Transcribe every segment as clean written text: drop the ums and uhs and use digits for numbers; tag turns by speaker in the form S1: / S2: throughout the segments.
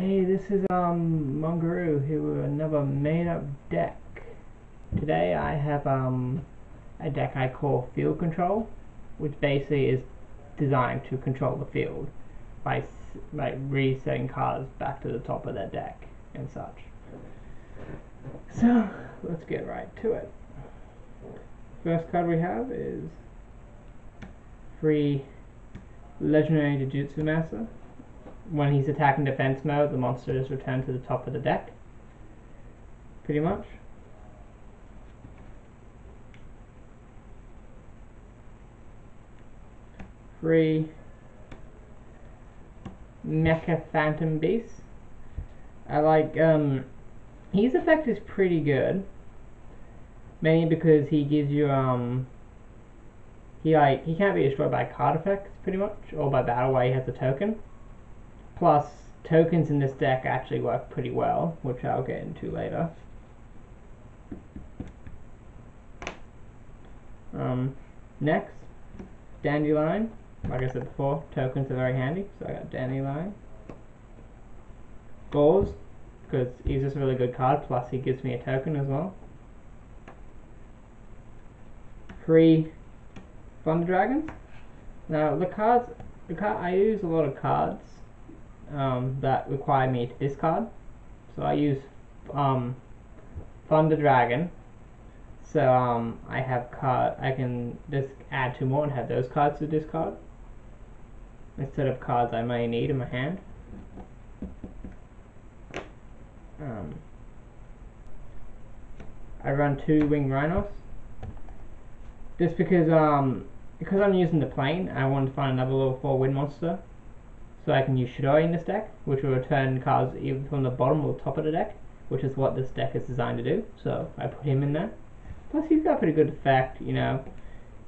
S1: Hey, this is Mungaroo here with another made up deck. Today I have a deck I call Field Control, which basically is designed to control the field by resetting cards back to the top of their deck and such. So let's get right to it. First card we have is free Legendary Jujutsu Master. When he's attacking defense mode, the monster is returned to the top of the deck. Pretty much. Free Mecha Phantom Beast. I like, his effect is pretty good. Mainly because he gives you, he can't be destroyed by card effects, pretty much, or by battle while he has a token. Plus, tokens in this deck actually work pretty well, which I'll get into later. Next, Dandelion. Like I said before, tokens are very handy, so I got Dandelion. Gauze, because he's just a really good card, plus he gives me a token as well. Free Thunder Dragons. Now, I use a lot of cards that require me to discard. So I use Thunder Dragon. So I can just add 2 more and have those cards to discard instead of cards I may need in my hand. I run 2 Winged Rhinos just because I'm using the plane. I want to find another level 4 wind monster. So I can use Shidori in this deck, which will return cards either from the bottom or the top of the deck, which is what this deck is designed to do. So I put him in there. Plus he's got a pretty good effect, you know.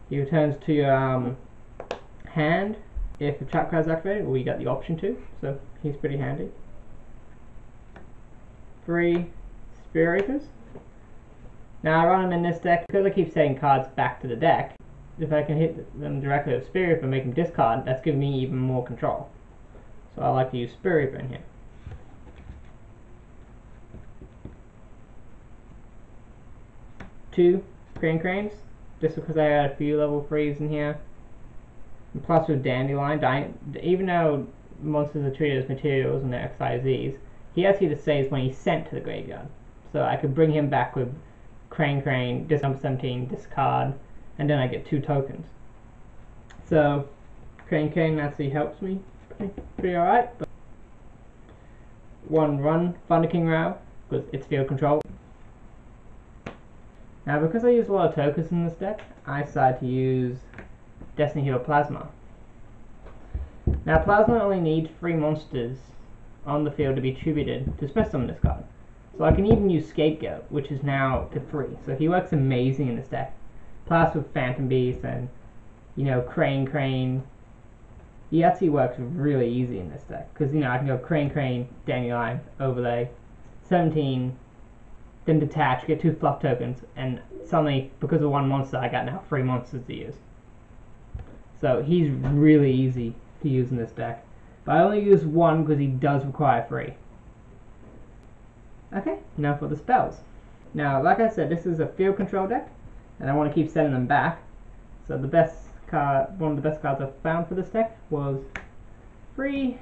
S1: He returns to your hand if a trap card is activated, or you got the option to. So he's pretty handy. 3 Spear Reapers. Now I run them in this deck because I keep setting cards back to the deck. If I can hit them directly with Spear Reaper and make them discard, that's giving me even more control. So I like to use Spear Reaper in here. 2 Cranes, just because I had a few level 3s in here. And plus with Dandelion, even though monsters are treated as materials and they're XYZs, he actually just saves when he's sent to the graveyard. So I could bring him back with Crane, discard 17, discard, and then I get 2 tokens. So Crane actually helps me pretty alright. 1 run Thunder King Rao, because it's field control. Now because I use a lot of tokens in this deck, I decided to use Destiny Heal Plasma. Now Plasma only needs 3 monsters on the field to be tributed to special summon this card. So I can even use Scapegoat, which is now to 3. So he works amazing in this deck. Plus with Phantom Beast and, you know, Crane. He actually works really easy in this deck, because, you know, I can go Crane, Dandelion, overlay, 17, then detach, get 2 fluff tokens, and suddenly, because of 1 monster, I got now 3 monsters to use. So he's really easy to use in this deck. But I only use 1 because he does require 3. Okay, now for the spells. Now, like I said, this is a field control deck, and I want to keep sending them back. So the best card, one of the best cards I've found for this deck was free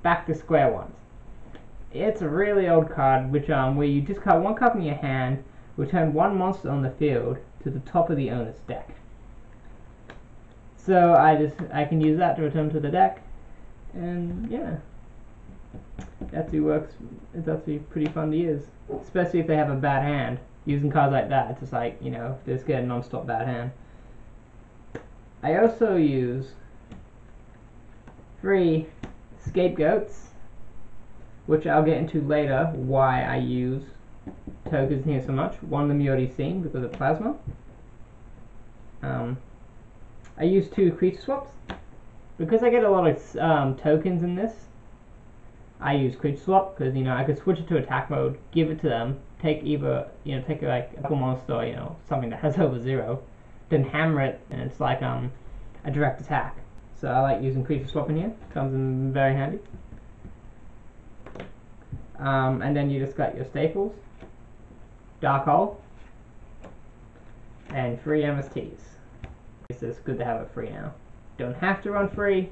S1: Back to Square Ones. It's a really old card, which where you discard 1 card from your hand, return 1 monster on the field to the top of the owner's deck. So I can use that to return to the deck, and yeah, it actually works. It's actually pretty fun to use, especially if they have a bad hand. Using cards like that, it's just like, you know, they just get a non-stop bad hand. I also use 3 Scapegoats, which I'll get into later why I use tokens here so much. 1 of them you already seen because of Plasma. I use 2 creature swaps. Because I get a lot of tokens in this, I use creature swap, because, you know, I could switch it to attack mode, give it to them, take either, you know, take like a monster, you know, something that has over 0, then hammer it, and it's like a direct attack. So I like using creature swap in here. Comes in very handy. And then you just got your staples, Dark Hole, and 3 MSTs. It's good to have it free now. Don't have to run free,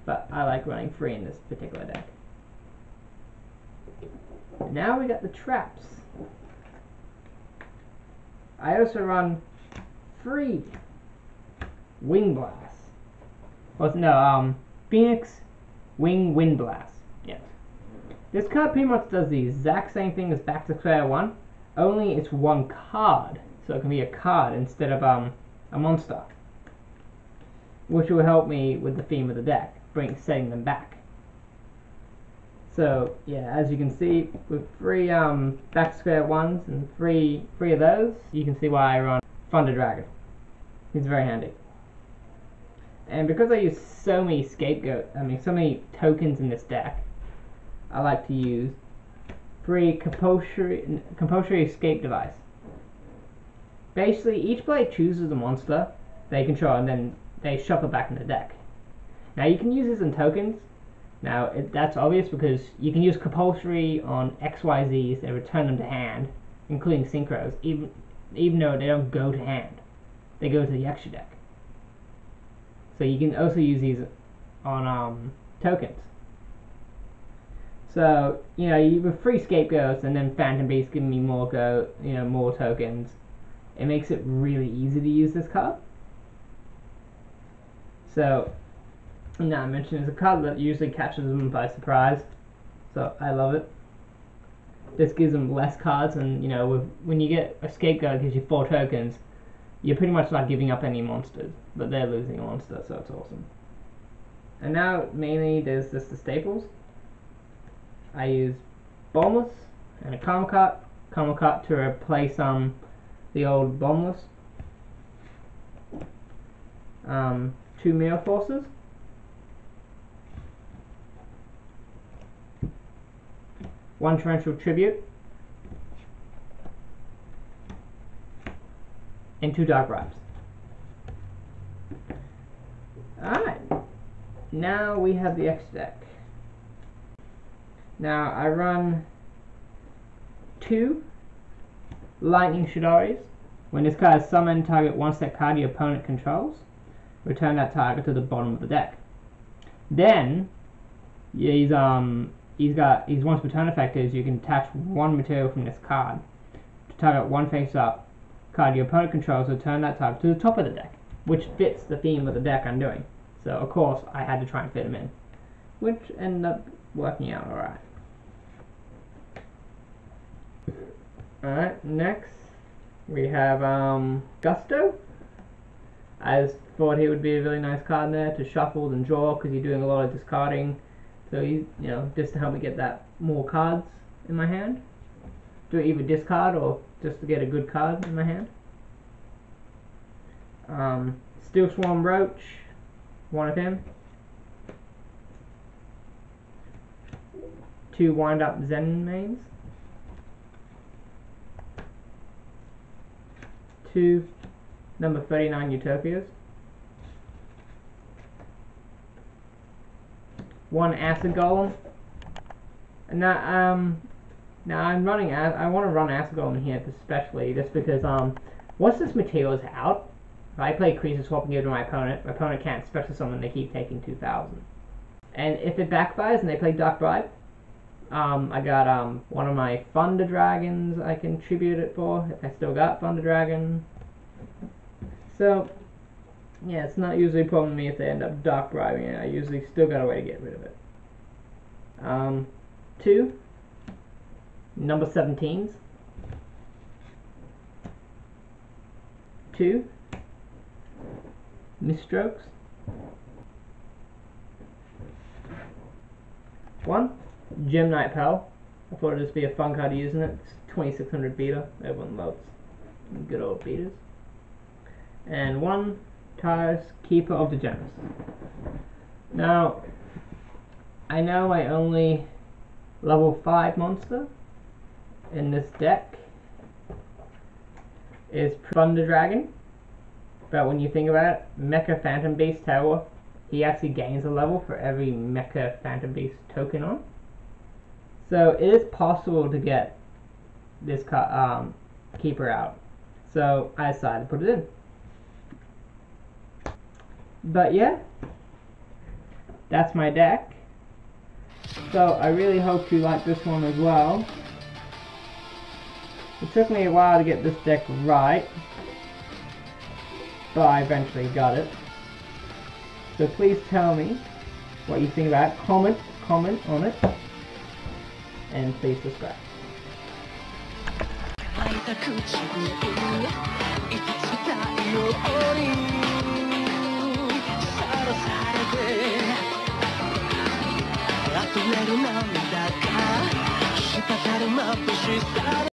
S1: but I like running free in this particular deck. Now we got the traps. I also run free Wing Blast. Well, no, Phoenix Wing Wind Blast. Yes. This card pretty much does the exact same thing as Back to Square One, only it's one card, so it can be a card instead of a monster, which will help me with the theme of the deck, setting them back. So yeah, as you can see, with 3 Back to Square Ones and three of those, you can see why I run Thunder Dragon. He's very handy. And because I use so many so many tokens in this deck, I like to use 3 Compulsory Escape Device. Basically, each player chooses a monster they control and then they shuffle back in the deck. Now you can use this in tokens. Now that's obvious because you can use compulsory on XYZs and return them to hand, including synchros, even though they don't go to hand. They go to the extra deck. So you can also use these on tokens. So with 3 scapegoats and then Phantom Beast giving me more tokens, it makes it really easy to use this card. So now I mentioned it's a card that usually catches them by surprise, so I love it. This gives them less cards, and when you get a scapegoat that gives you 4 tokens, you're pretty much not giving up any monsters, but they're losing a monster, so it's awesome. And now mainly there's just the staples. I use Bombless and a Camelcut to replace the old Bombless. 2 Mirror Forces. 1 Torrential Tribute. And 2 Dark Bribes. Alright. Now we have the X deck. Now I run 2 Lightning Shidoris. When this card is summoned, target 1 set card your opponent controls. Return that target to the bottom of the deck. Then his once per turn effect is you can attach 1 material from this card to target 1 face-up card your opponent controls. Return that target to the top of the deck, which fits the theme of the deck I'm doing. So of course I had to try and fit him in, which ended up working out alright. Alright, next we have Gusto. I just thought he would be a really nice card in there to shuffle and draw because you're doing a lot of discarding. So he's, just to help me get that more cards in my hand. Do either discard or just to get a good card in my hand. Steel Swarm Roach, 1 of him. 2 Wind Up Zen Mains. 2 number 39 Utopias. 1 Acid Golem. And now I'm running. I want to run Acid Golem here, especially just because once this material is out, if I play Creature Swap and give it to my opponent can't special summon. They keep taking 2,000. And if it backfires and they play Dark Bribe, I got one of my Thunder Dragons I can tribute it for if I still got Thunder Dragon. So yeah, it's not usually a problem to me if they end up Dark Bribing it. I usually still got a way to get rid of it. 2 number 17s. 2 Misstrokes. 1 Gem Knight Pearl. I thought it'd just be a fun card using it. It's 2600 beta. Everyone loves good old betas. And 1 Tyrus, Keeper of the Gems. Now, I know my only level 5 monster in this deck is Thunder Dragon, but when you think about it, Mecha Phantom Beast Tower, he actually gains a level for every Mecha Phantom Beast token on. So it is possible to get this keeper out. So I decided to put it in. But yeah, that's my deck. So I really hope you like this one as well. It took me a while to get this deck right, but I eventually got it. So please tell me what you think about it. Comment on it, and please subscribe.